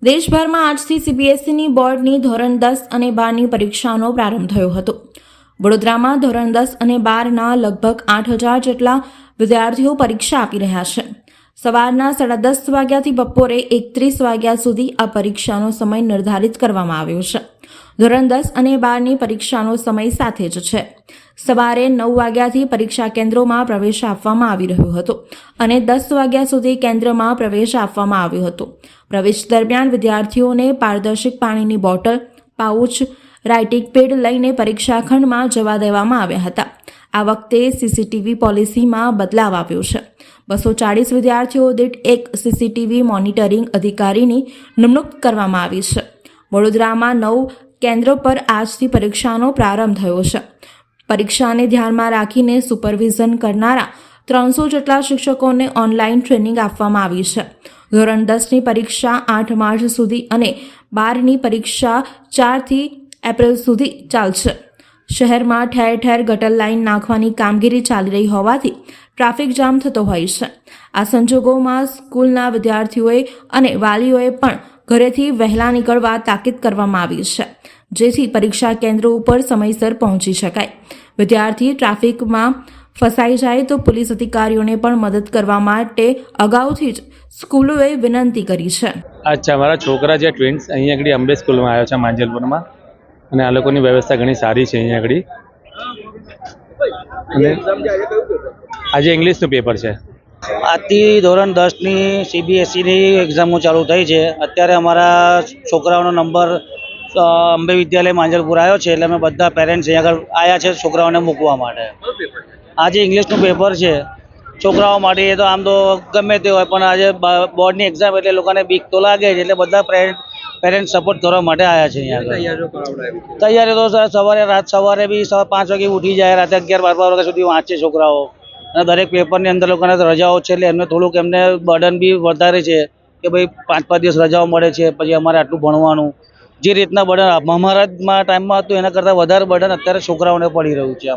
દેશભરમાં આજથી સીબીએસઈની બોર્ડની ધોરણ 10 અને 12ની પરીક્ષાનો પ્રારંભ થયો હતો। વડોદરામાં ધોરણ 10 અને 12ના લગભગ 8,000 જેટલા વિદ્યાર્થીઓ પરીક્ષા આપી રહ્યા છે। સવારના 10:30 વાગ્યાથી બપોરે 31 વાગ્યા સુધી આ પરીક્ષાનો સમય નિર્ધારિત કરવામાં આવ્યો છે। ધોરણ 10 અને 12ની પરીક્ષાનો સમય સાથે જ છે। સવારે 9 વાગ્યાથી પરીક્ષા કેન્દ્રોમાં પ્રવેશ આપવામાં આવી રહ્યો હતો અને 10 વાગ્યા સુધી કેન્દ્રમાં પ્રવેશ આપવામાં આવ્યો હતો। પ્રવેશ દરમિયાન વિદ્યાર્થીઓને પારદર્શક પાણીની બોટલ, પાઉચ, રાઇટિંગ પેડ લઈને પરીક્ષા ખંડમાં જવા દેવામાં આવ્યા હતા। આ વખતે સીસીટીવી પોલિસીમાં બદલાવ આવ્યો છે। 240 વિદ્યાર્થીઓ દીઠ એક સીસીટીવી મોનિટરિંગ અધિકારીની નિમણૂક કરવામાં આવી છે। વડોદરામાં 9 કેન્દ્રો પર આજથી પરીક્ષાનો પ્રારંભ થયો છે। પરીક્ષાને ધ્યાનમાં રાખીને સુપરવિઝન કરનારા 300 જેટલા શિક્ષકોને ઓનલાઈન ટ્રેનિંગ આપવામાં આવી છે। ધોરણ 10ની પરીક્ષા 8 માર્ચ સુધી અને 12ની પરીક્ષા 4 એપ્રિલ સુધી ચાલશે। શહેરમાં ઠેર ઠેર ગટર લાઇન નાખવાની કામગીરી ચાલી રહી હોવાથી ટ્રાફિક જામ થતો હોય છે। આ સંજોગોમાં સ્કૂલના વિદ્યાર્થીઓએ અને વાલીઓએ પણ ઘરેથી વહેલા નીકળવા તાકીદ કરવામાં આવી છે, જેથી પરીક્ષા કેન્દ્રો ઉપર સમયસર પહોંચી શકાય। વિદ્યાર્થી ટ્રાફિકમાં ફસાઈ જાય તો પોલીસ અધિકારીઓને પણ મદદ કરવા માટે અગાઉથી જ સ્કૂલોએ વિનંતી કરી છે। અચ્છા, મારા છોકરા જે ટ્વિન્સ અહીંયા આગળ અંબે સ્કૂલમાં આવ્યો છે માંજલપુરમાં, અને આ લોકોની વ્યવસ્થા ઘણી સારી છે અહીંયા આગળ। અને આજે ઇંગ્લિશનું પેપર છે। આજથી ધોરણ 10ની સીબીએસઈની એક્ઝામો ચાલુ થઈ છે। અત્યારે અમારા છોકરાઓનો નંબર અંબે વિદ્યાલય માંજલપુર આવ્યો છે, એટલે અમે બધા પેરેન્ટ્સ અહીંયા આગળ આવ્યા છે છોકરાઓને મૂકવા માટે। આજે ઇંગ્લિશનું પેપર છે છોકરાઓ માટે। એ તો આમ તો ગમે તે હોય, પણ આજે બોર્ડની એક્ઝામ એટલે લોકોને બીક તો લાગે જ, એટલે બધા પેરેન્ટ્સ સપોર્ટ કરવા માટે આવ્યા છે અહીંયા આગળ। તૈયારી તો સવારે બી 5 વાગે ઉઠી જાય, રાતે 11-12 વાગ્યા સુધી વાંચે છોકરાઓ। અને દરેક પેપરની અંદર લોકોને રજાઓ છે, એટલે એમને થોડુંક એમને બર્ડન બી વધારે છે કે ભાઈ 5-5 દિવસ રજાઓ મળે છે, પછી અમારે આટલું ભણવાનું। જે રીતના બર્ડન અમારા ટાઈમમાં હતું એના કરતાં વધારે બર્ડન અત્યારે છોકરાઓને પડી રહ્યું છે।